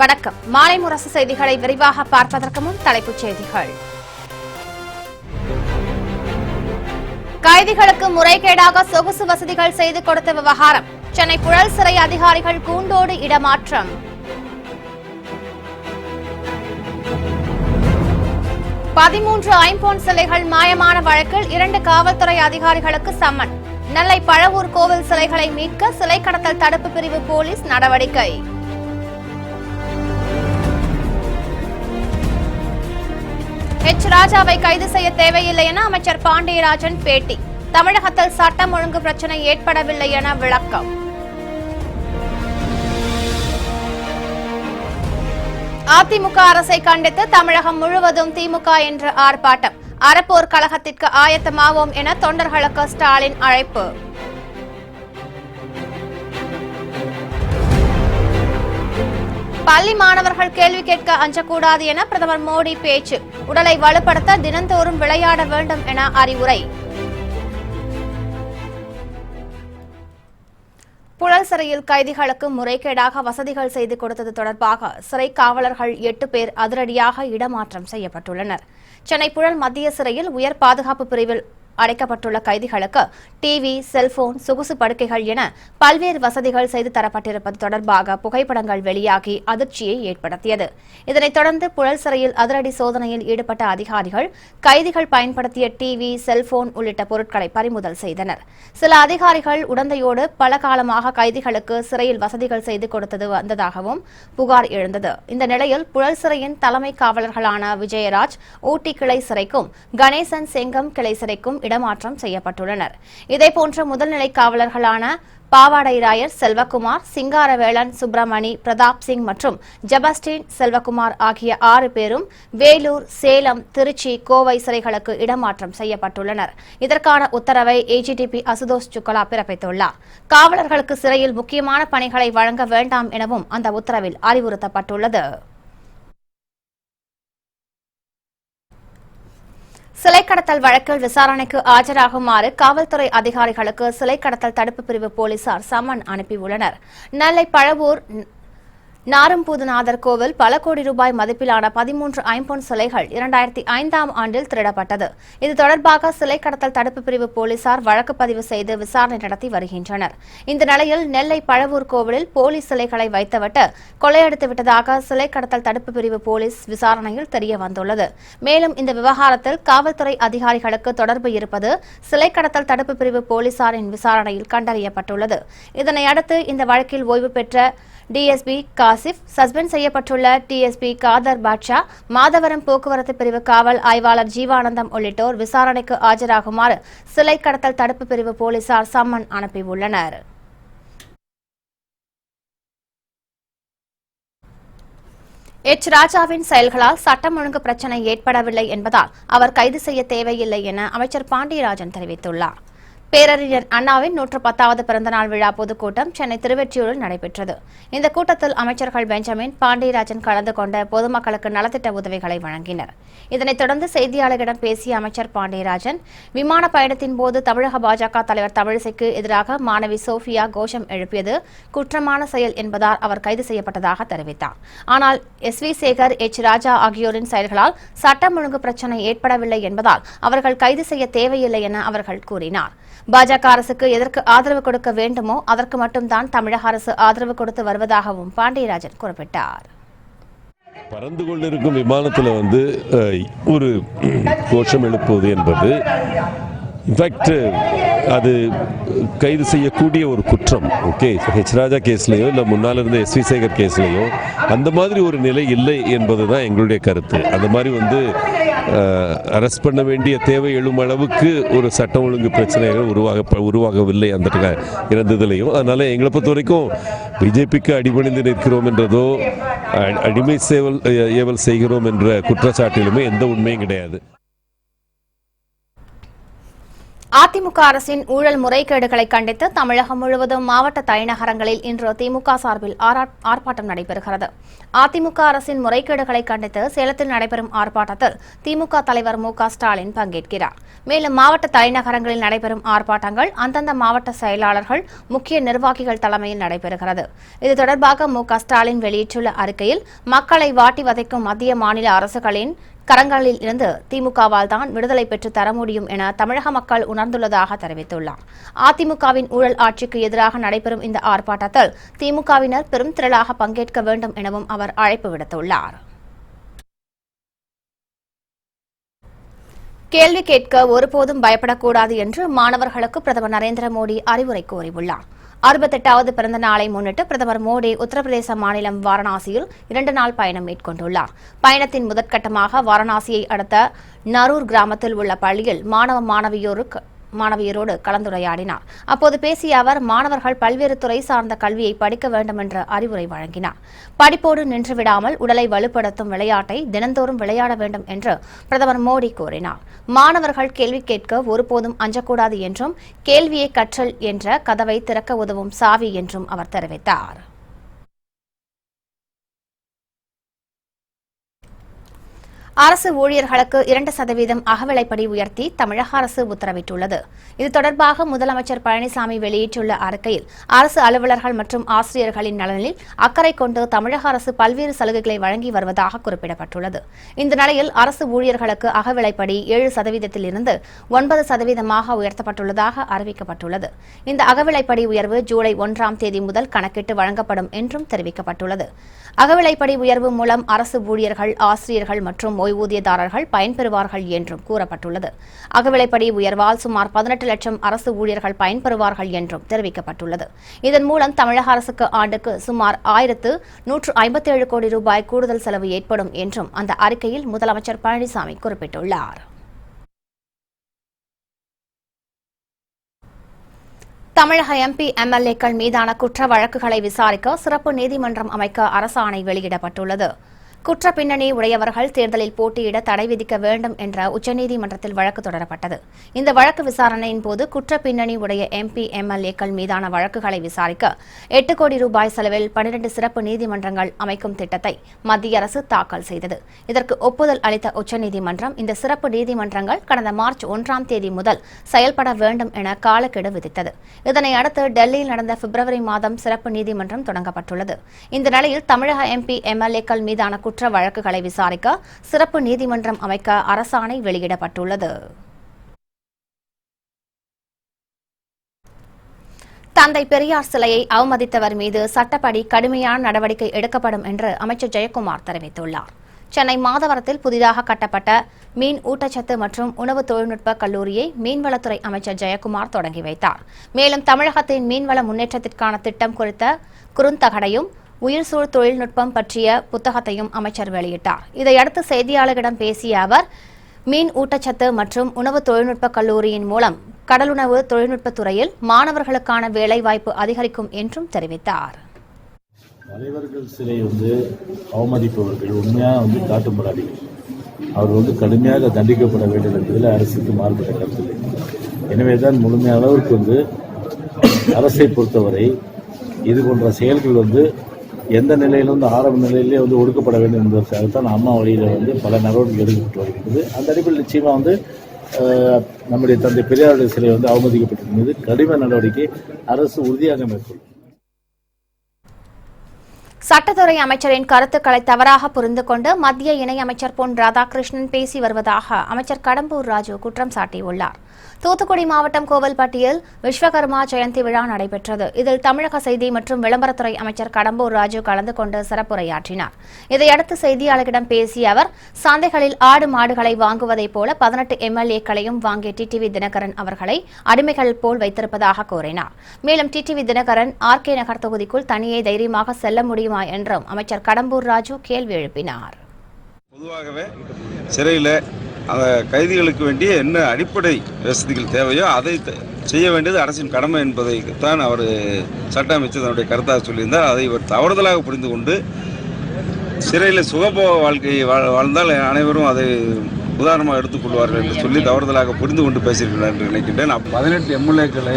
வணக்கம். மாலை முரசு செய்திகளை விரிவாக பார்ப்பதற்கு முன் தலைப்புச் செய்திகள். கைதிகளுக்கு முறைகேடாக சொகுசு வசதிகள் செய்து கொடுத்த விவகாரம். சென்னை புழல் சிறை அதிகாரிகள் கூண்டோடு இடமாற்றம். பதிமூன்று ஐம்பொன் சிலைகள் மாயமான வழக்கில் 2 காவல்துறை அதிகாரிகளுக்கு சம்மன். நெல்லை பழவூர் கோவில் சிலைகளை மீட்க சிலை கடத்தல் தடுப்பு பிரிவு போலீஸ் நடவடிக்கை. ராஜாவை கைது செய்ய தேவையில்லை என அமைச்சர் பாண்டியராஜன் பேட்டி. தமிழகத்தில் சட்டம் ஒழுங்கு பிரச்சினை ஏற்படவில்லை என விளக்கம். அதிமுக அரசை கண்டித்து தமிழகம் முழுவதும் திமுக என்ற ஆர்ப்பாட்டம். அறப்போர் கழகத்திற்கு ஆயத்தமாவோம் என தொண்டர்களுக்கு ஸ்டாலின் அழைப்பு. பள்ளி மாணவர்கள் கேள்வி கேட்க அஞ்சக்கூடாது என பிரதமர் மோடி பேச்சு. உடலை வலுப்படுத்த தினந்தோறும் விளையாட வேண்டும் என அறிவுரை. புழல் சிறையில் கைதிகளுக்கு முறைகேடாக வசதிகள் செய்து கொடுத்தது தொடர்பாக சிறை காவலர்கள் 8 பேர் அதிரடியாக இடமாற்றம் செய்யப்பட்டுள்ளனர். சென்னை புழல் மத்திய சிறையில் உயர் பாதுகாப்பு பிரிவில் அடைக்கப்பட்டுள்ள கைதிகளுக்கு டிவி, செல்போன், சொகுசு படுக்கைகள் என பல்வேறு வசதிகள் செய்து தரப்பட்டிருப்பது தொடர்பாக புகைப்படங்கள் வெளியாகி அதிர்ச்சியை ஏற்படுத்தியது. இதனைத் தொடர்ந்து புழல் சிறையில் அதிரடி சோதனையில் ஈடுபட்ட அதிகாரிகள் கைதிகள் பயன்படுத்திய டிவி, செல்போன் உள்ளிட்ட பொருட்களை பறிமுதல் செய்தனர். சில அதிகாரிகள் உடந்தையோடு பல காலமாக கைதிகளுக்கு சிறையில் வசதிகள் செய்து கொடுத்தது வந்ததாகவும் புகார் எழுந்தது. இந்த நிலையில் புழல் சிறையின் தலைமை காவலர்களான விஜயராஜ் ஊட்டி கிளை சிறைக்கும், கணேசன் செங்கம் கிளை சிறைக்கும் இடமாற்றம் செய்யப்பட்டுள்ளனர். இதேபோன்ற முதல்நிலை காவலர்களான பாவாடை ராயர் செல்வகுமார், சிங்காரவேலன், சுப்பிரமணி, பிரதாப் சிங் மற்றும் ஜபஸ்டின் செல்வகுமார் ஆகிய 6 பேரும் வேலூர், சேலம், திருச்சி, கோவை சிறைகளுக்கு இடமாற்றம் செய்யப்பட்டுள்ளனர். இதற்கான உத்தரவை ஏஜிடிபி அசுதோஷ் சுக்லா பிறப்பித்துள்ளார். காவலர்களுக்கு சிறையில் முக்கியமான பணிகளை வழங்க வேண்டாம் எனவும் அந்த உத்தரவில் அறிவுறுத்தப்பட்டுள்ளது. சிலை கடத்தல் வழக்கில் விசாரணைக்கு ஆஜராகுமாறு காவல்துறை அதிகாரிகளுக்கு சிலை கடத்தல் தடுப்பு பிரிவு போலீசார் சம்மன் அனுப்பியுள்ளனர். நெல்லை பழவூர் நாரும்பூதுநாதர் கோவில் பல கோடி ரூபாய் மதிப்பிலான 13 ஐம்பொன் சிலைகள் 2005ஆம் ஆண்டில் திருடப்பட்டது. இது தொடர்பாக சிலை கடத்தல் தடுப்பு பிரிவு போலீசார் வழக்கு பதிவு செய்து விசாரணை நடத்தி வருகின்றனர். இந்த நிலையில் நெல்லை பழவூர் கோவிலில் போலீஸ் சிலைகளை வைத்துவிட்டு கொள்ளையடித்து விட்டதாக சிலை கடத்தல் தடுப்பு பிரிவு போலீஸ் விசாரணையில் தெரிய வந்துள்ளது. மேலும் இந்த விவகாரத்தில் காவல்துறை அதிகாரிகளுக்கு தொடர்பு இருப்பது சிலை கடத்தல் தடுப்பு பிரிவு போலீசாரின் விசாரணையில் கண்டறியப்பட்டுள்ளது. இதனையடுத்து இந்த வழக்கில் ஓய்வு பெற்ற டிஎஸ்பி காசிப், சஸ்பெண்ட் செய்யப்பட்டுள்ள டிஎஸ்பி காதர் பாட்ஷா, மாதவரம் போக்குவரத்து பிரிவு காவல் ஆய்வாளர் ஜீவானந்தம் உள்ளிட்டோர் விசாரணைக்கு ஆஜராகுமாறு சிலை கடத்தல் தடுப்பு பிரிவு போலீசார் சம்மன் அனுப்பியுள்ளனர். ராஜாவின் செயல்களால் சட்டம் ஒழுங்கு பிரச்சினை ஏற்படவில்லை என்பதால் அவர் கைது செய்ய தேவையில்லை என அமைச்சர் பாண்டியராஜன் தெரிவித்துள்ளார். பேரறிஞர் அண்ணாவின் 110வது பிறந்தநாள் விழா பொதுக்கூட்டம் சென்னை திருவெற்றியூரில் நடைபெற்றது. இந்த கூட்டத்தில் அமைச்சர்கள் பெஞ்சமின், பாண்டியராஜன் கலந்து கொண்ட பொதுமக்களுக்கு நலத்திட்ட உதவிகளை வழங்கினர். இதனைத் தொடர்ந்து செய்தியாளர்களிடம் பேசிய அமைச்சர் பாண்டியராஜன், விமான பயணத்தின் போது தமிழக பாஜக தலைவர் தமிழிசைக்கு எதிராக மாணவி சோபியா கோஷம் எழுப்பியது குற்றமான செயல் என்பதால் அவர் கைது செய்யப்பட்டதாக தெரிவித்தார். ஆனால் SV சேகர், ராஜா ஆகியோரின் செயல்களால் சட்டம் ஒழுங்கு பிரச்சினை ஏற்படவில்லை என்பதால் அவர்கள் கைது செய்ய தேவையில்லை என அவர்கள் கூறினார். பாஜக அரசுக்கு எதற்கு ஆதரவு கொடுக்க வேண்டுமோ அதற்கு மட்டும்தான் தமிழக அரசு ஆதரவு கொடுத்து வருவதாகவும் பாண்டியராஜன் குறிப்பிட்டார். பறந்து கொண்டிருக்கும் விமானத்தில் ஒரு கோஷம் எழுப்புவது என்பது இன்ஃபேக்ட் அது கைது செய்யக்கூடிய ஒரு குற்றம். ஓகே, ராஜா கேஸ்லையோ இல்லை முன்னால் இருந்த SV சேகர் கேஸ்லையோ அந்த மாதிரி ஒரு நிலை இல்லை என்பது தான் எங்களுடைய கருத்து. அந்த மாதிரி அரெஸ்ட் பண்ண வேண்டிய தேவை எழும் அளவுக்கு ஒரு சட்டம் ஒழுங்கு பிரச்சனைகள் உருவாகவில்லை அந்த இறந்ததுலையும். அதனால் எங்களை பொறுத்த வரைக்கும் பிஜேபிக்கு அடிபணிந்து நிற்கிறோம் என்றதோ அடிமை ஏவல் செய்கிறோம் என்ற குற்றச்சாட்டிலுமே எந்த உண்மையும் கிடையாது. அதிமுக அரசின் ஊழல் முறைகேடுகளை கண்டித்து தமிழகம் முழுவதும் மாவட்ட தலைநகரங்களில் இன்று திமுக சார்பில் ஆர்ப்பாட்டம் நடைபெறுகிறது. அதிமுக அரசின் முறைகேடுகளை கண்டித்து சேலத்தில் நடைபெறும் ஆர்ப்பாட்டத்தில் திமுக தலைவர் மு.க.ஸ்டாலின் பங்கேற்கிறார். மேலும் மாவட்ட தலைநகரங்களில் நடைபெறும் ஆர்ப்பாட்டங்கள் அந்தந்த மாவட்ட செயலாளர்கள், முக்கிய நிர்வாகிகள் தலைமையில் நடைபெறுகிறது. இது தொடர்பாக மு.க.ஸ்டாலின் வெளியிட்டுள்ள அறிக்கையில், மக்களை வாட்டி வதைக்கும் மத்திய மாநில அரசுகளின் கரங்களில் இருந்து திமுகவால் தான் விடுதலை பெற்று தர முடியும் என தமிழக மக்கள் உணர்ந்துள்ளதாக தெரிவித்துள்ளார். அதிமுகவின் ஊழல் ஆட்சிக்கு எதிராக நடைபெறும் இந்த ஆர்ப்பாட்டத்தில் திமுகவினர் பெரும் திரளாக பங்கேற்க வேண்டும் எனவும் அவர் அழைப்பு விடுத்துள்ளார். கேள்வி கேட்க ஒருபோதும் பயப்படக்கூடாது என்று மாணவர்களுக்கு பிரதமர் நரேந்திர மோடி அறிவுரை கூறியுள்ளார். 68வது பிறந்த நாளை முன்னிட்டு பிரதமர் மோடி உத்தரப்பிரதேச மாநிலம் வாரணாசியில் 2 நாள் பயணம் மேற்கொண்டுள்ளார். பயணத்தின் முதற்கட்டமாக வாரணாசியை அடுத்த நரூர் கிராமத்தில் உள்ள பள்ளியில் மாணவியரோடு கலந்துரையாடினார். அப்போது பேசிய அவர், மாணவர்கள் பல்வேறு துறை சார்ந்த கல்வியை படிக்க வேண்டும் என்ற அறிவுரை வழங்கினார். படிப்போடு நின்றுவிடாமல் உடலை வலுப்படுத்தும் விளையாட்டை தினந்தோறும் விளையாட வேண்டும் என்று பிரதமர் மோடி கூறினார். மாணவர்கள் கேள்வி கேட்க ஒருபோதும் அஞ்சக்கூடாது என்றும், கேள்வியை கற்றல் என்ற கதவை திறக்க உதவும் சாவி என்றும் அவர் தெரிவித்தார். அரசு ஊழியர்களுக்கு 2% அகவிலைப்படி உயர்த்தி தமிழக அரசு உத்தரவிட்டுள்ளது. இது தொடர்பாக முதலமைச்சர் பழனிசாமி வெளியிட்டுள்ள அறிக்கையில், அரசு அலுவலர்கள் மற்றும் ஆசிரியர்களின் நலனில் அக்கறை கொண்டு தமிழக அரசு பல்வேறு சலுகைகளை வழங்கி வருவதாக குறிப்பிடப்பட்டுள்ளது. இந்த நிலையில் அரசு ஊழியர்களுக்கு அகவிலைப்படி 7%இலிருந்து 9% உயர்த்தப்பட்டுள்ளதாக அறிவிக்கப்பட்டுள்ளது. இந்த அகவிலைப்படி உயர்வு ஜூலை 1ஆம் தேதி முதல் கணக்கிட்டு வழங்கப்படும் என்றும் தெரிவிக்கப்பட்டுள்ளது. அகவிலைப்படி உயர்வு மூலம் அரசு ஊழியர்கள், ஆசிரியர்கள் மற்றும் ஓய்வூதியதாரர்கள் பயன்பெறுவார்கள் என்றும் கூறப்பட்டுள்ளது. அகவிலைப்படி உயர்வால் சுமார் 18 லட்சம் அரசு ஊழியர்கள் பயன்பெறுவார்கள் என்றும் தெரிவிக்கப்பட்டுள்ளது. இதன் மூலம் தமிழக அரசுக்கு ஆண்டுக்கு சுமார் 1157 கோடி ரூபாய் கூடுதல் செலவு ஏற்படும் என்றும் அந்த அறிக்கையில் முதலமைச்சர் பழனிசாமி குறிப்பிட்டுள்ளார். தமிழக எம்பி, எம்எல்ஏக்கள் மீதான குற்ற வழக்குகளை விசாரிக்க சிறப்பு நீதிமன்றம் அமைக்க அரசாணை வெளியிடப்பட்டுள்ளது. குற்ற பின்னணி உடையவர்கள் தேர்தலில் போட்டியிட தடை விதிக்க வேண்டும் என்ற உச்சநீதிமன்றத்தில் வழக்கு தொடரப்பட்டது. இந்த வழக்கு விசாரணையின் போது குற்ற பின்னணி உடைய எம்பி, எம்எல்ஏக்கள் மீதான வழக்குகளை விசாரிக்க 8 கோடி ரூபாய் செலவில் 12 சிறப்பு நீதிமன்றங்கள் அமைக்கும் திட்டத்தை மத்திய அரசு தாக்கல் செய்தது. இதற்கு ஒப்புதல் அளித்த உச்சநீதிமன்றம் இந்த சிறப்பு நீதிமன்றங்கள் கடந்த மார்ச் 1ஆம் தேதி முதல் செயல்பட வேண்டும் என காலக்கெடு விதித்தது. இதனை அடுத்து டெல்லியில் நடந்த பிப்ரவரி மாதம் சிறப்பு நீதிமன்றம் தொடங்கப்பட்டுள்ளது. இந்த நிலையில் தமிழக எம்பி, எம்எல்ஏக்கள் மீதான குற்ற வழக்குகளை விசாரிக்க சிறப்பு நீதிமன்றம் அமைக்க அரசாணை வெளியிடப்பட்டுள்ளது. தந்தை பெரியார் சிலையை அவமதித்தவர் மீது சட்டப்படி கடுமையான நடவடிக்கை எடுக்கப்படும் என்று அமைச்சர் ஜெயக்குமார் தெரிவித்துள்ளார். சென்னை மாதவரத்தில் புதிதாக கட்டப்பட்ட மீன் ஊட்டச்சத்து மற்றும் உணவு தொழில்நுட்ப கல்லூரியை மீன்வளத்துறை அமைச்சர் ஜெயக்குமார் தொடங்கி வைத்தார். மேலும் தமிழகத்தின் மீன்வள முன்னேற்றத்திற்கான திட்டம் குறித்த குறுந்தகடையும் உயிர்சூழ் தொழில்நுட்பம் பற்றிய புத்தகத்தையும் அமைச்சர் வெளியிட்டார். இதையடுத்து செய்தியாளர்களிடம் பேசிய அவர், மீன் ஊட்டச்சத்து மற்றும் உணவு தொழில்நுட்ப கல்லூரியின் மூலம் கடலுணவு தொழில்நுட்பத் துறையில் மாணவர்களுக்கான வேலைவாய்ப்பு அதிகரிக்கும் என்றும் தெரிவித்தார். தலைவர்கள் சிலை அவமதிப்பவர்கள் உண்மையாக காட்டுமிராடிகள், அவர் கடுமையாக தண்டிக்கப்பட வேண்டும் என்பதில் அரசுக்கு மாறுபட்ட கருத்து. எனவேதான் முழுமையான அளவிற்கு அரசை பொறுத்தவரை இது போன்ற செயல்கள் எந்த நிலையிலும் ஆரம்ப நிலையிலே ஒடுக்கப்பட வேண்டும் என்பதற்காகத்தான் அம்மா வழியில் பல நடவடிக்கை எடுக்கப்பட்டு வருகிறது. அந்த அடிப்படையில் நிச்சயமாக நம்முடைய தந்தை பெரியாருடைய சிலை அவமதிக்கப்பட்டது மீது கடுமை நடவடிக்கை அரசு உறுதியாக மேற்கொள்ளும். சட்டத்துறை அமைச்சரின் கருத்துக்களை தவறாக புரிந்து கொண்டு மத்திய இணையமைச்சர் பொன் ராதாகிருஷ்ணன் பேசி வருவதாக அமைச்சர் கடம்பூர் ராஜு குற்றம் சாட்டியுள்ளார். தூத்துக்குடி மாவட்டம் கோவில்பட்டியில் விஸ்வகர்மா ஜெயந்தி விழா நடைபெற்றது. இதில் தமிழக செய்தி மற்றும் விளம்பரத்துறை அமைச்சர் கடம்பூர் ராஜு கலந்து கொண்டு சிறப்புரையாற்றினார். இதையடுத்து செய்தியாளர்களிடம் பேசிய அவர், சந்தைகளில் ஆடு மாடுகளை வாங்குவதைப் போல 18 எம்எல்ஏக்களையும் வாங்கிய டிடிவி தினகரன் அவர்களை அடிமைகள் போல் வைத்திருப்பதாக கூறினார். மேலும் டிடிவி தினகரன் ஆர்கே நகர் தொகுதிக்குள் தனியே தைரியமாக செல்ல முடியுமா என்றும் அமைச்சர் கடம்பூர் ராஜு கேள்வி எழுப்பினார். பொதுவாகவே சிறையில் அந்த கைதிகளுக்கு வேண்டிய என்ன அடிப்படை வசதிகள் தேவையோ அதை செய்ய வேண்டியது அரசின் கடமை என்பதைத்தான் அவர் சட்ட அமைச்சர் தன்னுடைய கருத்தாக சொல்லியிருந்தார். அதை இவர் தவறுதலாக புரிந்து கொண்டு சிறையில் சுகபோக வாழ்க்கையை வாழ்ந்தால் அனைவரும் அதை உதாரணமாக எடுத்துக்கொள்வார்கள் என்று சொல்லி தவறுதலாக புரிந்து கொண்டு பேசியிருக்கிறார் என்று நினைக்கின்றேன். 18 எம்எல்ஏக்களை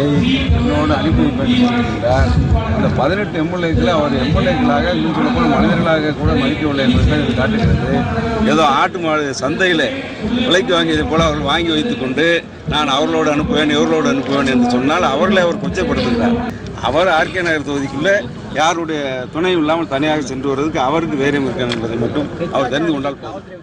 என்னோடு அனுப்பி வைப்பேன் சொல்லியிருக்கிறார். அந்த 18 எம்எல்ஏக்களை அவர் எம்எல்ஏக்களாக இன்னும் சொல்லப்போனால் மனிதர்களாக கூட மதிக்கவில்லை என்பதை இது காட்டுகிறது. ஏதோ ஆட்டு மாடு சந்தையில் விலைக்கு வாங்கியதை போல அவர்கள் வாங்கி வைத்துக்கொண்டு நான் அவர்களோடு அனுப்புவேன் இவர்களோடு அனுப்புவேன் என்று சொன்னால் அவர்களை அவர் கொச்சைப்படுத்துகிறார். அவர் ஆர்கே நகர் தொகுதிக்குள்ளே யாருடைய துணையும் இல்லாமல் தனியாக சென்று வருவதற்கு அவருக்கு தைரியம் இருக்கிறது என்பதை மட்டும் அவர் தெரிந்து கொண்டால் போதும்.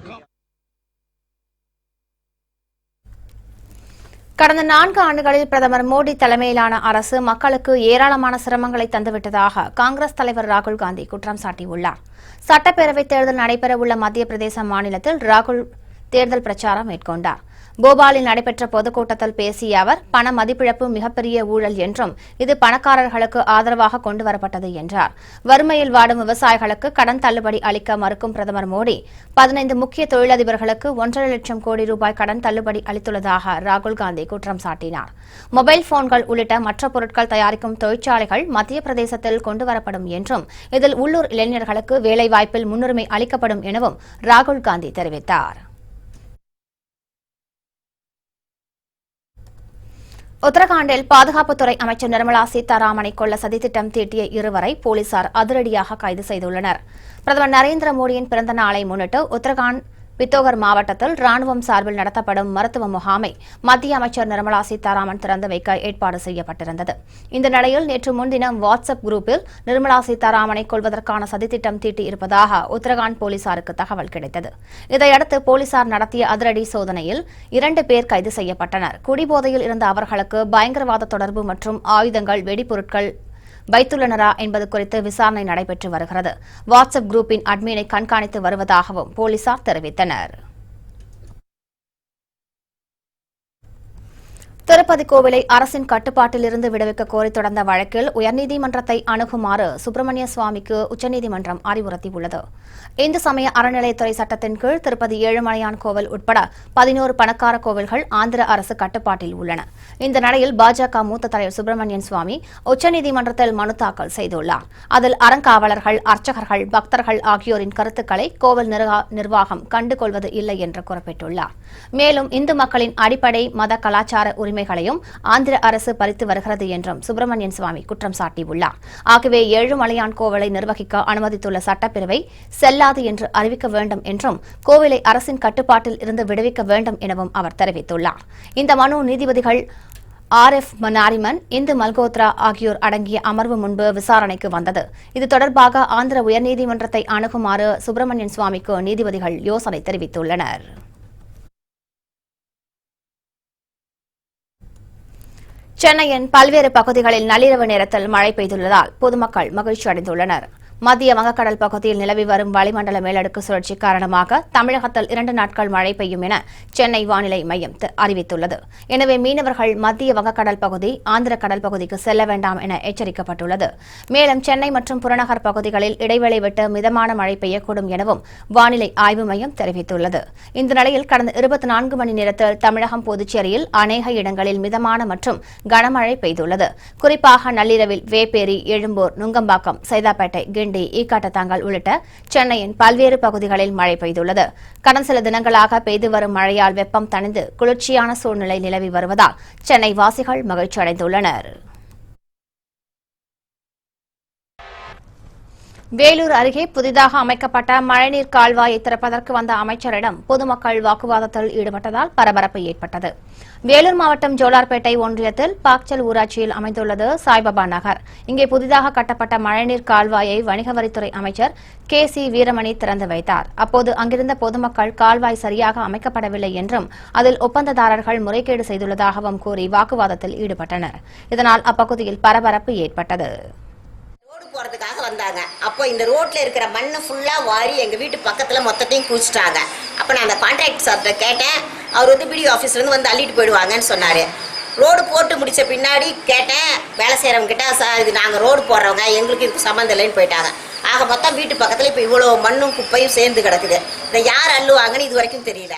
கடந்த 4 ஆண்டுகளில் பிரதமர் மோடி தலைமையிலான அரசு மக்களுக்கு ஏராளமான சிரமங்களை தந்துவிட்டதாக காங்கிரஸ் தலைவர் ராகுல் காந்தி குற்றம் சாட்டியுள்ளார். சட்டப்பேரவைத் தேர்தல் நடைபெறவுள்ள மத்திய பிரதேச மாநிலத்தில் ராகுல் தேர்தல் பிரச்சாரம் மேற்கொண்டார். போபாலில் நடைபெற்ற பொதுக்கூட்டத்தில் பேசிய அவர் பண மதிப்பிழப்பு மிகப்பெரிய ஊழல் என்றும் இது பணக்காரர்களுக்கு ஆதரவாக கொண்டுவரப்பட்டது என்றார். வறுமையில் வாடும் விவசாயிகளுக்கு கடன் தள்ளுபடி அளிக்க மறுக்கும் பிரதமர் மோடி 15 முக்கிய தொழிலதிபர்களுக்கு 1.5 லட்சம் கோடி ரூபாய் கடன் தள்ளுபடி அளித்துள்ளதாக ராகுல் காந்தி குற்றம் சாட்டினார். மொபைல் போன்கள் உள்ளிட்ட மற்ற பொருட்கள் தயாரிக்கும் தொழிற்சாலைகள் மத்திய பிரதேசத்தில் கொண்டுவரப்படும் என்றும் இதில் உள்ளூர் இளைஞர்களுக்கு வேலைவாய்ப்பில் முன்னுரிமை அளிக்கப்படும் எனவும் ராகுல் காந்தி தெரிவித்தார். உத்தரகாண்டில் பாதுகாப்புத்துறை அமைச்சர் நிர்மலா சீதாராமனை கொல்ல சதித்திட்டம் தீட்டிய இருவரை போலீசார் அதிரடியாக கைது செய்துள்ளனர். பிரதமர் நரேந்திர மோடியின் பிறந்த நாளை முன்னிட்டு உத்தரகாண்ட் பித்தோகர் மாவட்டத்தில் ராணுவம் சார்பில் நடத்தப்படும் மருத்துவ முகாமை மத்திய அமைச்சர் நிர்மலா சீதாராமன் திறந்து வைக்க ஏற்பாடு செய்யப்பட்டிருந்தது. இந்த நிலையில் நேற்று முன்தினம் வாட்ஸ்அப் குரூப்பில் நிர்மலா சீதாராமனை கொல்வதற்கான சதித்திட்டம் தீட்டியிருப்பதாக உத்தரகாண்ட் போலீசாருக்கு தகவல் கிடைத்தது. இதையடுத்து போலீசார் நடத்திய அதிரடி சோதனையில் 2 பேர் கைது செய்யப்பட்டனர். குடிபோதையில் இருந்த அவர்களுக்கு பயங்கரவாத தொடர்பு மற்றும் ஆயுதங்கள் வெடிபொருட்கள் வைத்துள்ளனரா என்பது குறித்து விசாரணை நடைபெற்று வருகிறது. வாட்ஸ்அப் குரூப்பின் அட்மினை கண்காணித்து வருவதாகவும் போலீசார் தெரிவித்தனர். திருப்பதி கோவிலை அரசின் கட்டுப்பாட்டில் இருந்து விடுவிக்க கோரி தொடர்ந்த வழக்கில் உயர்நீதிமன்றத்தை அணுகுமாறு சுப்பிரமணிய சுவாமிக்கு உச்சநீதிமன்றம் அறிவுறுத்தியுள்ளது. இந்து சமய அறநிலையத்துறை சட்டத்தின் கீழ் திருப்பதி ஏழுமலையான் கோவில் உட்பட 11 பணக்கார கோவில்கள் ஆந்திர அரசு கட்டுப்பாட்டில் உள்ளன. இந்த நிலையில் பாஜக மூத்த தலைவர் சுப்பிரமணியன் சுவாமி உச்சநீதிமன்றத்தில் மனு தாக்கல் செய்துள்ளார். அதில் அறங்காவலர்கள், அர்ச்சகர்கள், பக்தர்கள் ஆகியோரின் கருத்துக்களை கோவில் நிர்வாகம் கண்டுகொள்வது இல்லை என்று குறிப்பிட்டுள்ளார். மேலும் இந்து மக்களின் அடிப்படை மத கலாச்சார உரிமைகளையும் ஆந்திர அரசு பறித்து வருகிறது என்றும் சுப்பிரமணியன் சுவாமி குற்றம் சாட்டியுள்ளார். ஆகவே ஏழுமலையான் கோவிலை நிர்வகிக்க அனுமதித்துள்ள சட்டப்பிரிவை செல்லாது என்று அறிவிக்க வேண்டும் என்றும் கோவிலை அரசின் கட்டுப்பாட்டில் இருந்து விடுவிக்க வேண்டும் எனவும் அவர் தெரிவித்துள்ளார். இந்த மனு நீதிபதிகள் RF மனாரிமன், இந்து மல்கோத்ரா ஆகியோர் அடங்கிய அமர்வு முன்பு விசாரணைக்கு வந்தது. இது தொடர்பாக ஆந்திர உயர்நீதிமன்றத்தை அணுகுமாறு சுப்பிரமணியன் சுவாமிக்கு நீதிபதிகள் யோசனை தெரிவித்துள்ளனர். சென்னையின் பல்வேறு பகுதிகளில் நள்ளிரவு நேரத்தில் மழை பெய்துள்ளதால் பொதுமக்கள் மகிழ்ச்சி அடைந்துள்ளனர். மத்திய வங்கக்கடல் பகுதியில் நிலவி வரும் வளிமண்டல மேலடுக்கு சுழற்சி காரணமாக தமிழகத்தில் 2 நாட்கள் மழை பெய்யும் என சென்னை வானிலை மையம் அறிவித்துள்ளது. எனவே மீனவர்கள் மத்திய வங்கக்கடல் பகுதி, ஆந்திர கடல் பகுதிக்கு செல்ல வேண்டாம் என எச்சரிக்கப்பட்டுள்ளது. மேலும் சென்னை மற்றும் புறநகர் பகுதிகளில் இடைவெளி விட்டு மிதமான மழை பெய்யக்கூடும் எனவும் வானிலை ஆய்வு மையம் தெரிவித்துள்ளது. இந்த நிலையில் கடந்த 24 மணி நேரத்தில் தமிழகம், புதுச்சேரியில் அநேக இடங்களில் மிதமான மற்றும் கனமழை பெய்துள்ளது. குறிப்பாக நள்ளிரவில் வேப்பேரி, எழும்பூர், நுங்கம்பாக்கம், சைதாப்பேட்டை, கிண்டி, ஈக்காட்டுத்தாங்கல் உள்ளிட்ட சென்னையின் பல்வேறு பகுதிகளில் மழை பெய்துள்ளது. கடந்த சில தினங்களாக பெய்து வரும் மழையால் வெப்பம் தணிந்து குளிர்ச்சியான சூழ்நிலை நிலவி வருவதால் சென்னை வாசிகள் மகிழ்ச்சி அடைந்துள்ளனர். வேலூர் அருகே புதிதாக அமைக்கப்பட்ட மழைநீர் கால்வாயை திறப்பதற்கு வந்த அமைச்சரிடம் பொதுமக்கள் வாக்குவாதத்தில் ஈடுபட்டதால் பரபரப்பு ஏற்பட்டது. வேலூர் மாவட்டம் ஜோலார்பேட்டை ஒன்றியத்தில் பாக்சல் ஊராட்சியில் அமைந்துள்ளது சாய்பாபா நகர். இங்கே புதிதாக கட்டப்பட்ட மழைநீர் கால்வாயை வணிக வரித்துறை அமைச்சர் KC வீரமணி திறந்து வைத்தார். அப்போது அங்கிருந்த பொதுமக்கள் கால்வாய் சரியாக அமைக்கப்படவில்லை என்றும் அதில் ஒப்பந்ததாரர்கள் முறைகேடு செய்துள்ளதாகவும் கூறி வாக்குவாதத்தில் ஈடுபட்டனர். இதனால் அப்பகுதியில் பரபரப்பு ஏற்பட்டது. போறதுக்காக வந்தாங்க. அப்போ இந்த ரோட்ல இருக்கிற மண்ணை ஃபுல்லா வாரி எங்க வீட்டு பக்கத்துல மொத்தத்தையும் குடிச்சிட்டாங்க. அப்ப நான் அந்த கான்ட்ராக்ட் சார்ட்ட கேட்டேன். அவர் வந்து BDO ஆஃபீஸ்ல இருந்து வந்து அள்ளிட்டு போயிடுவாங்கன்னு சொன்னாரு. ரோடு போட்டு முடிச்ச பின்னாடி கேட்டேன் வேலை செய்யறவங்க கிட்ட, சார் இது நாங்க ரோடு போடுறவங்க, எங்களுக்கு இதுக்கு சம்மந்தம் இல்லைன்னு போயிட்டாங்க. ஆக மொத்தம் வீட்டு பக்கத்துல இப்ப இவ்வளவு மண்ணும் குப்பையும் சேர்ந்து கிடக்குது. இதை யார் அள்ளுவாங்கன்னு இது வரைக்கும் தெரியல.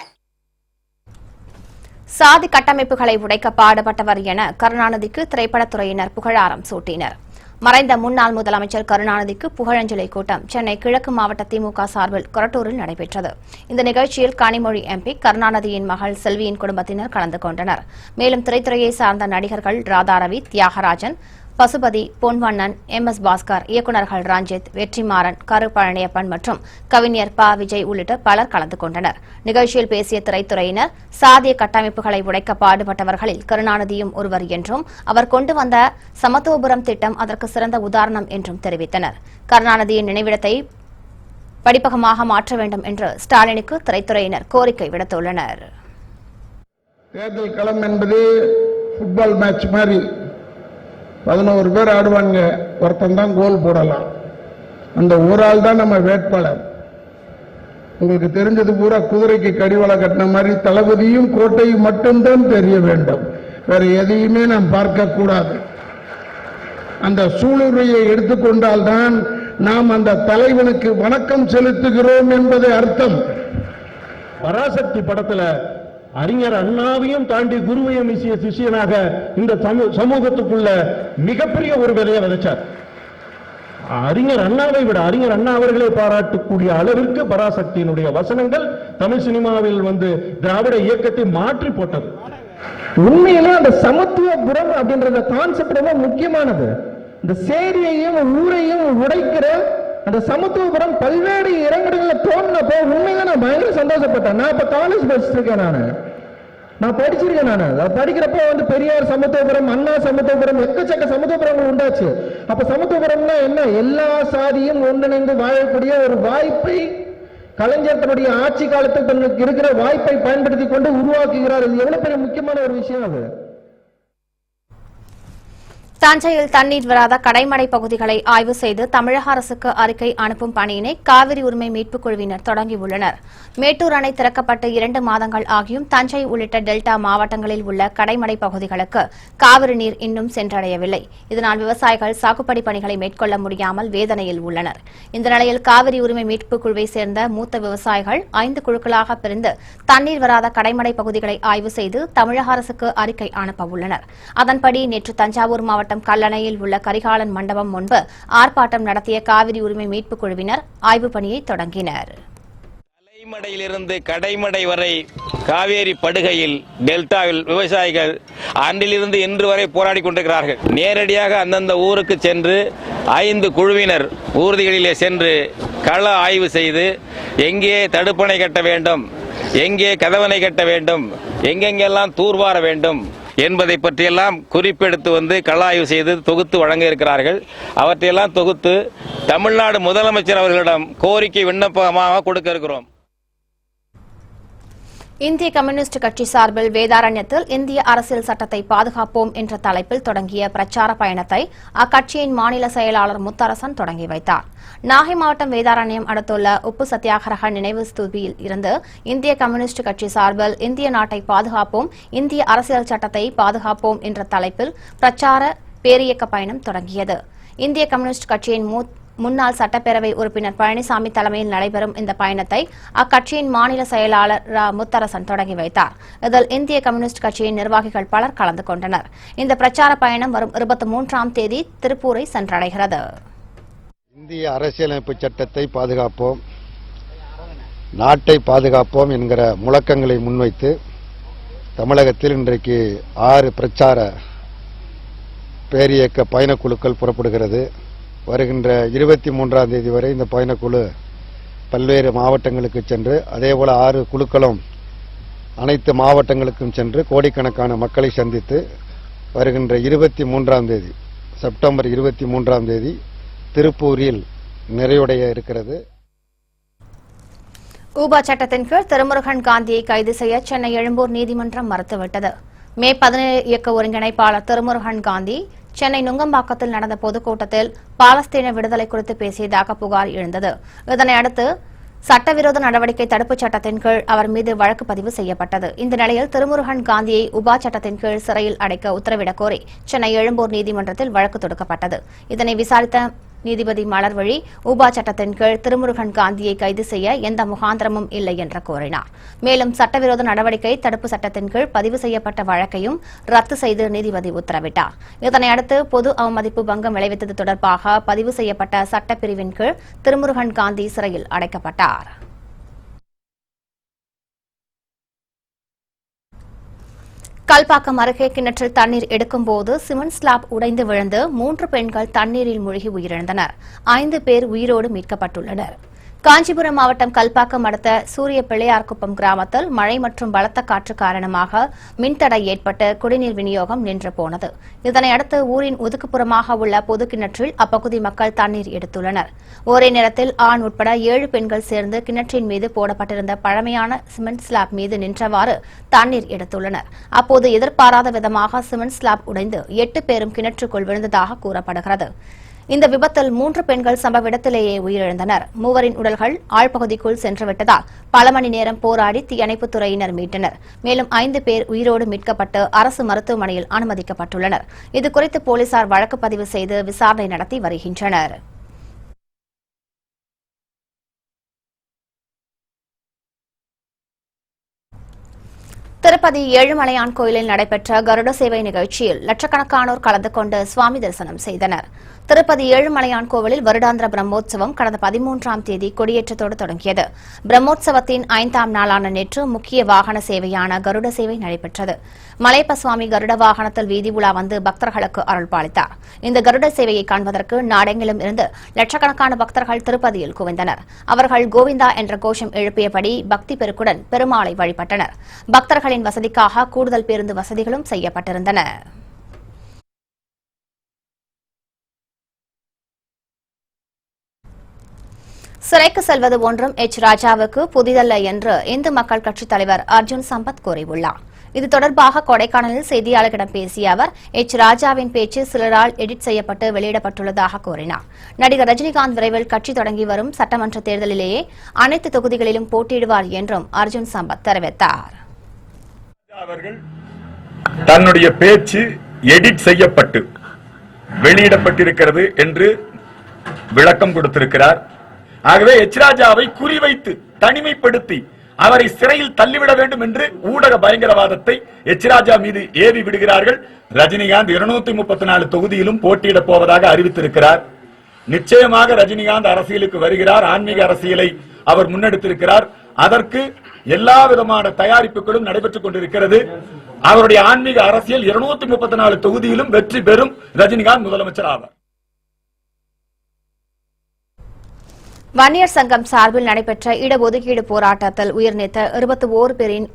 சாதி கட்டமைப்புகளை உடைக்க பாடுபட்டவர் என கருணாநிதிக்கு திரைப்படத்துறையினர் புகழாரம் சூட்டினர். மறைந்த முன்னாள் முதலமைச்சர் கருணாநிதிக்கு புகழஞ்சலி கூட்டம் சென்னை கிழக்கு மாவட்ட திமுக சார்பில் கொரட்டூரில் நடைபெற்றது. இந்த நிகழ்ச்சியில் கனிமொழி எம்பி, கருணாநிதியின் மகள் செல்வியின் குடும்பத்தினர் கலந்து கொண்டனர். மேலும் திரைத்துறையை சார்ந்த நடிகர்கள் ராதாரவி, தியாகராஜன், பசுபதி, பொன்வண்ணன், MS பாஸ்கர், இயக்குநர்கள் ரஞ்சித், வெற்றிமாறன், கரு பழனியப்பன் மற்றும் கவிஞர் ப. விஜய் உள்ளிட்ட பலர் கலந்து கொண்டனர். நிகழ்ச்சியில் பேசிய திரைத்துறையினர், சாதிய கட்டமைப்புகளை உடைக்க பாடுபட்டவர்களில் கருணாநிதியும் ஒருவர் என்றும், அவர் கொண்டு வந்த சமத்துவபுரம் திட்டம் அதற்கு சிறந்த உதாரணம் என்றும் தெரிவித்தனர். கருணாநிதியின் நினைவிடத்தை படிப்பகமாக மாற்ற வேண்டும் என்று ஸ்டாலினுக்கு திரைத்துறையினர் கோரிக்கை விடுத்துள்ளனர். தேர்தல் களம் என்பது ஃபுட்பால் மேட்ச் மாதிரி 11 பேர் ஆடுவாங்க, ஒருத்தன் தான் கோல் போடலாம். அந்த ஒரு ஆள் தான் நம்ம வேட்பாளர். உங்களுக்கு தெரிஞ்சது பூரா குதிரைக்கு கடிவாளம் கட்டின மாதிரி தளபதியும் கோட்டையும் மட்டும்தான் தெரிய வேண்டும், வேற எதையுமே நாம் பார்க்க கூடாது. அந்த சூளுரையை எடுத்துக்கொண்டால்தான் நாம் அந்த தலைவனுக்கு வணக்கம் செலுத்துகிறோம் என்பது அர்த்தம். பராசக்தி படத்துல அறிஞர் அண்ணாவையும் தாண்டி குருவையும் வீசிய சிஷியனாக இந்த சமூகத்துக்குள்ள மிகப்பெரிய ஒரு விதையை விதைச்சார். அறிஞர் அண்ணாவை விட அறிஞர் அண்ணா அவர்களை பாராட்டக்கூடிய அளவிற்கு பராசக்தியினுடைய வசனங்கள் தமிழ் சினிமாவில் திராவிட இயக்கத்தை மாற்றி போட்டது. உண்மையிலே அந்த சமத்துவபுரம் அப்படின்ற கான்செப்ட் ரொம்ப முக்கியமானது. இந்த சேரியையும் ஊரையும் உடைக்கிற அந்த சமத்துவபுரம் பல்வேறு இடங்களில் தோணுனப்போ உண்மையில நான் பயங்கர சந்தோஷப்பட்டேன். நான் இப்ப காலேஜ் படிச்சிருக்கேன், நான் படிச்சிருக்கேன். நான் படிக்கிறப்ப பெரியார் சமத்துவபுரம், அண்ணா சமத்துவபுரம், எக்கச்சக்க சமத்துவபுரங்கள் உண்டாச்சு. அப்ப சமத்துவபுரம்னா என்ன? எல்லா சாதியும் ஒன்றிணைந்து வாழக்கூடிய ஒரு வாய்ப்பை கலைஞர் தன்னுடைய ஆட்சி காலத்தில் தனக்கு இருக்கிற வாய்ப்பை பயன்படுத்தி கொண்டு உருவாக்குகிறார். இது எவ்வளவு பெரிய முக்கியமான ஒரு விஷயம் அது. தஞ்சையில் தண்ணீர் வராத கடைமடை பகுதிகளை ஆய்வு செய்து தமிழக அரசுக்கு அறிக்கை அனுப்பும் பணியினை காவிரி உரிமை மீட்புக் குழுவினர் தொடங்கியுள்ளனர். மேட்டூர் அணை திறக்கப்பட்டு 2 மாதங்கள் ஆகியும் தஞ்சை உள்ளிட்ட டெல்டா மாவட்டங்களில் உள்ள கடைமடை பகுதிகளுக்கு காவிரி நீர் இன்னும் சென்றடையவில்லை. இதனால் விவசாயிகள் சாகுபடி பணிகளை மேற்கொள்ள முடியாமல் வேதனையில் உள்ளனர். இந்த நிலையில் காவிரி உரிமை மீட்புக் குழுவை சேர்ந்த மூத்த விவசாயிகள் 5 குழுக்களாக பிரிந்து தண்ணீர் வராத கடைமடை பகுதிகளை ஆய்வு செய்து தமிழக அரசுக்கு அறிக்கை அனுப்ப உள்ளனர். அதன்படி நேற்று தஞ்சாவூர் மாவட்டம் கல்லணையில் உள்ள கரிகாலன் மண்டபம் முன்பு ஆர்ப்பாட்டம் நடத்திய காவிரி உரிமை மீட்புக் குழுவினர் ஆய்வுப் பணியை தொடங்கினர். தலைமடையிலிருந்து கடைமடை வரை காவேரி படுகையில் டெல்டாவில் விவசாயிகள் அன்றிலிருந்து இன்று வரை போராடி கொண்டிருக்கிறார்கள். நேரடியாக அந்தந்த ஊருக்கு சென்று 5 குழுவினர் ஊர்திகளிலே சென்று கள ஆய்வு செய்து எங்கே தடுப்பணை கட்ட வேண்டும், எங்கே கதவணை கட்ட வேண்டும், எங்கெங்கெல்லாம் தூர்வார வேண்டும் என்பதை பற்றியெல்லாம் குறிப்பெடுத்து கள ஆய்வு செய்து தொகுத்து வழங்க இருக்கிறார்கள். அவற்றையெல்லாம் தொகுத்து தமிழ்நாடு முதலமைச்சர் அவர்களிடம் கோரிக்கை விண்ணப்பமாக கொடுக்க இருக்கிறோம். இந்திய கம்யூனிஸ்ட் கட்சி சார்பில் வேதாரண்யத்தில் இந்திய அரசியல் சட்டத்தை பாதுகாப்போம் என்ற தலைப்பில் தொடங்கிய பிரச்சார பயணத்தை அக்கட்சியின் மாநில செயலாளர் முத்தரசன் தொடங்கி வைத்தார். நாகை மாவட்டம் வேதாரண்யம் அடுத்துள்ள உப்பு சத்தியாகிரக நினைவு ஸ்தூபியில் இருந்து இந்திய கம்யூனிஸ்ட் கட்சி சார்பில் இந்திய நாட்டை பாதுகாப்போம், இந்திய அரசியல் சட்டத்தை பாதுகாப்போம் என்ற தலைப்பில் பிரச்சார பேரியக்க பயணம் தொடங்கியது. இந்திய கம்யூனிஸ்ட் கட்சியின் முன்னாள் சட்டப்பேரவை உறுப்பினர் பழனிசாமி தலைமையில் நடைபெறும் இந்த பயணத்தை அக்கட்சியின் மாநில செயலாளர் முத்தரசன் தொடங்கி வைத்தார். இதில் இந்திய கம்யூனிஸ்ட் கட்சியின் நிர்வாகிகள் பலர் கலந்து கொண்டனர். இந்த பிரச்சார பயணம் வரும் 23ஆம் தேதி திருப்பூரை சென்றடைகிறது. இந்திய அரசியலமைப்பு சட்டத்தை பாதுகாப்போம், நாட்டை பாதுகாப்போம் என்கிற முழக்கங்களை முன்வைத்து தமிழகத்தில் இன்றைக்கு 6 பிரச்சார பேரியக்க பயணக்குழுக்கள் புறப்படுகிறது. வருகின்ற 23ஆம் தேதி வரை இந்த பயணக்குழு பல்வேறு மாவட்டங்களுக்கு சென்று, அதேபோல 6 குழுக்களும் அனைத்து மாவட்டங்களுக்கும் சென்று கோடிக்கணக்கான மக்களை சந்தித்து வருகின்ற 23ஆம் தேதி செப்டம்பர் 23ஆம் தேதி திருப்பூரில் நிறைவடைய இருக்கிறது. ஊபா சட்டத்தின் கீழ் திருமுருகன் காந்தியை கைது செய்ய சென்னை எழும்பூர் நீதிமன்றம் மறுத்துவிட்டது. மே 17 இயக்க ஒருங்கிணைப்பாளர் திருமுருகன் காந்தி சென்னை நுங்கம்பாக்கத்தில் நடந்த பொதுக்கூட்டத்தில் பாலஸ்தீன விடுதலை குறித்து பேசியதாக புகார் எழுந்தது. இதனையடுத்து சட்டவிரோத நடவடிக்கை தடுப்புச் சட்டத்தின் கீழ் அவர் மீது வழக்கு பதிவு செய்யப்பட்டது. இந்த நிலையில் திருமுருகன் காந்தியை உபா சட்டத்தின் கீழ் சிறையில் அடைக்க உத்தரவிடக் கோரி சென்னை எழும்பூர் நீதிமன்றத்தில் வழக்கு தொடுக்கப்பட்டது. இதனை விசாரித்த நீதிபதி மலர்விழி உபா சட்டத்தின் கீழ் திருமுருகன் காந்தியை கைது செய்ய எந்த முகாந்திரமும் இல்லை என்று கூறினார். மேலும் சட்டவிரோத நடவடிக்கை தடுப்பு சட்டத்தின் கீழ் பதிவு செய்யப்பட்ட வழக்கையும் ரத்து செய்து நீதிபதி உத்தரவிட்டார். இதனையடுத்து பொது அவமதிப்பு பங்கம் விளைவித்தது தொடர்பாக பதிவு செய்யப்பட்ட சட்டப்பிரிவின் கீழ் திருமுருகன் காந்தி சிறையில் அடைக்கப்பட்டார். கல்பாக்கம் அருகே கிணற்றில் தண்ணீர் எடுக்கும்போது சிமெண்ட் ஸ்லாப் உடைந்து விழுந்து 3 பெண்கள் தண்ணீரில் மூழ்கி உயிரிழந்தனர். 5 பேர் உயிரோடு மீட்கப்பட்டுள்ளனர். காஞ்சிபுரம் மாவட்டம் கல்பாக்கம் அடுத்த சூரிய பிள்ளையார்குப்பம் கிராமத்தில் மழை மற்றும் பலத்த காற்று காரணமாக மின்தடை ஏற்பட்டு குடிநீர் விநியோகம் நின்று போனது. இதனையடுத்து ஊரின் ஒதுக்குப்புறமாக உள்ள பொது கிணற்றில் அப்பகுதி மக்கள் தண்ணீர் எடுத்துள்ளனர். ஒரே நேரத்தில் ஆண் உட்பட 7 பெண்கள் சேர்ந்து கிணற்றின் மீது போடப்பட்டிருந்த பழமையான சிமெண்ட் ஸ்லாப் மீது நின்றவாறு தண்ணீர் எடுத்துள்ளனர். அப்போது எதிர்பாராத விதமாக சிமெண்ட் ஸ்லாப் உடைந்து 8 பேரும் கிணற்றுக்குள் விழுந்ததாக கூறப்படுகிறது. இந்த விபத்தில் 3 பெண்கள் சம்பவ இடத்திலேயே உயிரிழந்தனர். மூவரின் உடல்கள் ஆழ்பகுதிக்குள் சென்றுவிட்டதால் பல மணி நேரம் போராடி தீயணைப்புத் துறையினர் மீட்டனர். மேலும் 5 பேர் உயிரோடு மீட்கப்பட்டு அரசு மருத்துவமனையில் அனுமதிக்கப்பட்டுள்ளனர். இதுகுறித்து போலீசார் வழக்கு பதிவு செய்து விசாரணை நடத்தி வருகின்றனர். திருப்பதி ஏழுமலையான் கோயிலில் நடைபெற்ற கருட சேவை நிகழ்ச்சியில் லட்சக்கணக்கானோர் கலந்து கொண்டு சுவாமி தரிசனம் செய்தனர். திருப்பதி ஏழுமலையான் கோவிலில் வருடாந்திர பிரம்மோற்சவம் கடந்த 13ஆம் தேதி கொடியேற்றத்தோடு தொடங்கியது. பிரம்மோற்சவத்தின் 5ஆம் நாளான நேற்று முக்கிய வாகன சேவையான கருட சேவை நடைபெற்றது. மலையப்ப சுவாமி கருட வாகனத்தில் வீதி உலா வந்து பக்தர்களுக்கு அருள் பாலித்தார். இந்த கருட சேவையை காண்பதற்கு நாடெங்கிலும் இருந்து லட்சக்கணக்கான பக்தர்கள் திருப்பதியில் குவிந்தனர். அவர்கள் கோவிந்தா என்ற கோஷம் எழுப்பியபடி பக்தி பெருக்குடன் பெருமாளை வழிபட்டனர். பக்தர்களின் வசதிக்காக கூடுதல் பேருந்து வசதிகளும் செய்யப்பட்டிருந்தன. சிறைக்கு செல்வது ஒன்றும் ராஜாவுக்கு புதிதல்ல என்று இந்து மக்கள் கட்சித் தலைவர் அர்ஜுன் சம்பத் கூறியுள்ளார். இது தொடர்பாக கொடைக்கானலில் செய்தியாளர்களிடம் பேசிய அவர் ராஜாவின் பேச்சு சிலரால் எடிட் செய்யப்பட்டு வெளியிடப்பட்டுள்ளதாக கூறினார். நடிகர் ரஜினிகாந்த் விரைவில் கட்சி தொடங்கி வரும் சட்டமன்ற தேர்தலிலேயே அனைத்து தொகுதிகளிலும் போட்டியிடுவார் என்றும் அர்ஜுன் சம்பத் தெரிவித்தார். அவர்கள் தன்னுடைய பேச்சு எடிட் செய்யப்பட்டு வெளியிடப்பட்டிருக்கிறது என்று விளக்கம் கொடுத்திருக்கிறார். ஆகவே ராஜாவை குறிவைத்து தனிமைப்படுத்தி அவரை சிறையில் தள்ளிவிட வேண்டும் என்று ஊடக பயங்கரவாதத்தை ராஜா மீது ஏவி விடுகிறார்கள். ரஜினிகாந்த் 234 தொகுதியிலும் போட்டியிடப் போவதாக அறிவித்திருக்கிறார். நிச்சயமாக ரஜினிகாந்த் அரசியலுக்கு வருகிறார். ஆன்மீக அரசியலை அவர் முன்னெடுத்திருக்கிறார். அதற்கு எல்லா விதமான தயாரிப்புகளும் நடைபெற்றுக் கொண்டிருக்கிறது. அவருடைய ஆன்மீக அரசியல் 234 தொகுதியிலும் வெற்றி பெறும். ரஜினிகாந்த் முதலமைச்சர் ஆவார். வன்னியர் சங்கம் சார்பில் நடைபெற்ற இடஒதுக்கீடு போராட்டத்தில் உயிர்நீத்த 21 பேரின்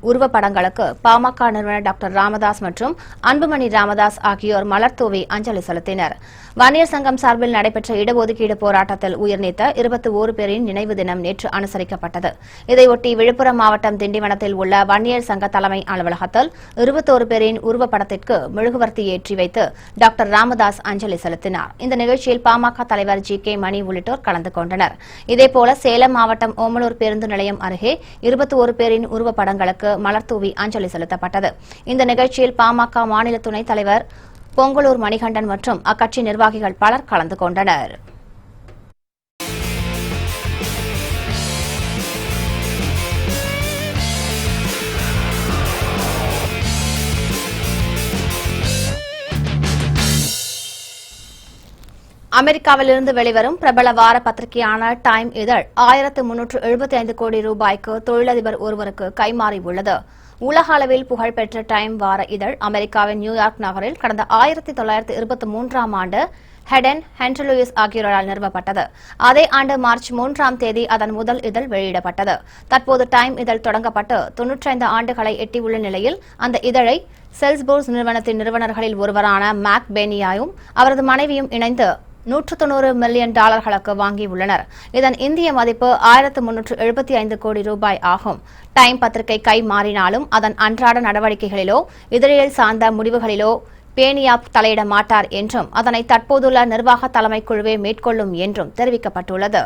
உருவப்படங்களுக்கு பாமக நிறுவனர் டாக்டர் ராமதாஸ் மற்றும் அன்புமணி ராமதாஸ் ஆகியோர் மலர் தூவி அஞ்சலி செலுத்தினர். வன்னியர் சங்கம் சார்பில் நடைபெற்ற இடஒதுக்கீடு போராட்டத்தில் உயிர்நீத்த 21 பேரின் நினைவு தினம் நேற்று அனுசரிக்கப்பட்டது. இதையொட்டி விழுப்புரம் மாவட்டம் திண்டிவனத்தில் உள்ள வன்னியர் சங்க தலைமை அலுவலகத்தில் 21 பேரின் உருவப்படத்திற்கு மெழுகுவர்த்தி ஏற்றி வைத்து டாக்டர் ராமதாஸ் அஞ்சலி செலுத்தினார். இந்த நிகழ்ச்சியில் பாமக தலைவர் ஜி.கே. மணி உள்ளிட்டோர் கலந்து கொண்டனர். இதேபோல சேலம் மாவட்டம் ஓமலூர் பேருந்து நிலையம் அருகே 21 பேரின் உருவப்படங்களுக்கு மலர்தூவி அஞ்சலி செலுத்தப்பட்டது. இந்த நிகழ்ச்சியில் பாமக மாநில துணைத் தலைவர் பொங்கலூர் மணிகண்டன் மற்றும் அக்கட்சி நிர்வாகிகள் பலர் கலந்து கொண்டனர். அமெரிக்காவிலிருந்து வெளிவரும் பிரபல வார பத்திரிகையான டைம் இதழ் 1375 கோடி ரூபாய்க்கு தொழிலதிபர் ஒருவருக்கு கைமாறி உள்ளது. உலக அளவில் புகழ்பெற்ற டைம் வார இதழ் அமெரிக்காவின் நியூயார்க் நகரில் கடந்த 1923ஆம் ஆண்டு ஹெடன், ஹென்ரி லூயிஸ் ஆகியோரால் நிறுவப்பட்டது. அதே ஆண்டு மார்ச் 3ஆம் தேதி அதன் முதல் இதழ் வெளியிடப்பட்டது. தற்போது டைம் இதழ் தொடங்கப்பட்டு 95 ஆண்டுகளை எட்டியுள்ள நிலையில் அந்த இதழை செல்ஸ்போர்ஸ் நிறுவனத்தின் நிறுவனர்களில் ஒருவரான மேக் பெனியாயும் அவரது மனைவியும் இணைந்து $190 மில்லியன் வாங்கியுள்ளனர். இதன் இந்திய மதிப்பு 1375 கோடி ரூபாய் ஆகும். டைம் பத்திரிகை கை மாறினாலும் அதன் அன்றாட நடவடிக்கைகளிலோ இதழியல் சார்ந்த முடிவுகளிலோ பேனியா தலையிட மாட்டார் என்றும் அதனை தற்போதுள்ள நிர்வாக தலைமை குழுவே மேற்கொள்ளும் என்றும் தெரிவிக்கப்பட்டுள்ளது.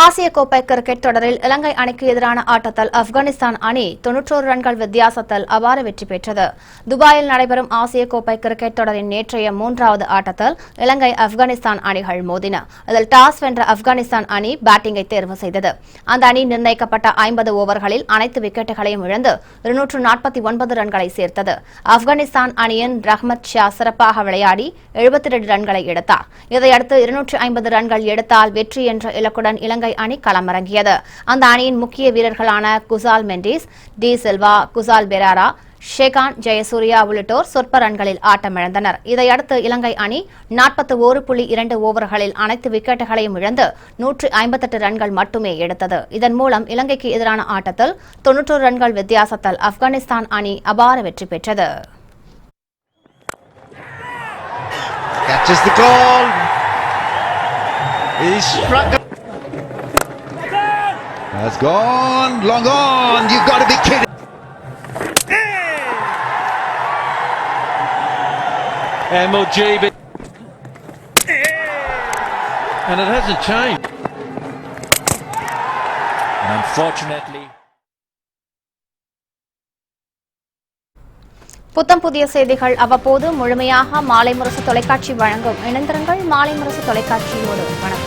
ஆசிய கோப்பை கிரிக்கெட் தொடரில் இலங்கை அணிக்கு எதிரான ஆட்டத்தில் ஆப்கானிஸ்தான் அணி 91 ரன்கள் வித்தியாசத்தில் அபார வெற்றி பெற்றது. துபாயில் நடைபெறும் ஆசிய கோப்பை கிரிக்கெட் தொடரின் நேற்றைய 3வது ஆட்டத்தில் இலங்கை ஆப்கானிஸ்தான் அணிகள் மோதின. இதில் டாஸ் வென்ற ஆப்கானிஸ்தான் அணி பேட்டிங்கை தேர்வு செய்தது. அந்த அணி நிர்ணயிக்கப்பட்ட 50 ஓவர்களில் அனைத்து விக்கெட்டுகளையும் இழந்து 249 ரன்களை சேர்த்தது. ஆப்கானிஸ்தான் அணியின் ரஹ்மத் ஷா சிறப்பாக விளையாடி 72 ரன்களை எடுத்தார். இதையடுத்து 250 ரன்கள் எடுத்தால் வெற்றி என்ற இலக்குடன் இலங்கை அணி களமிறங்கியது. அந்த அணியின் முக்கிய வீரர்களான குசால் மெண்டிஸ், டி சில்வா, குசால் பெராரா, ஷேகான் ஜெயசூர்யா உள்ளிட்டோர் சொற்ப ரன்களில் ஆட்டமிழந்தனர். இதையடுத்து இலங்கை அணி 41.2 ஓவர்களில் அனைத்து விக்கெட்டுகளையும் இழந்து 158 ரன்கள் மட்டுமே எடுத்தது. இதன் மூலம் இலங்கைக்கு எதிரான ஆட்டத்தில் 91 ரன்கள் வித்தியாசத்தில் ஆப்கானிஸ்தான் அணி அபார வெற்றி பெற்றது. Has gone, long on, you've got to be kidding. MLGB. And it hasn't changed. And unfortunately. புத்தம் புதிய செய்திகள் அவ்வப்போது முழுமையாக மாலை முரசு தொலைக்காட்சி வழங்கும். இணைந்திருங்கள் மாலை முரசு தொலைக்காட்சியோடு. வணக்கம்.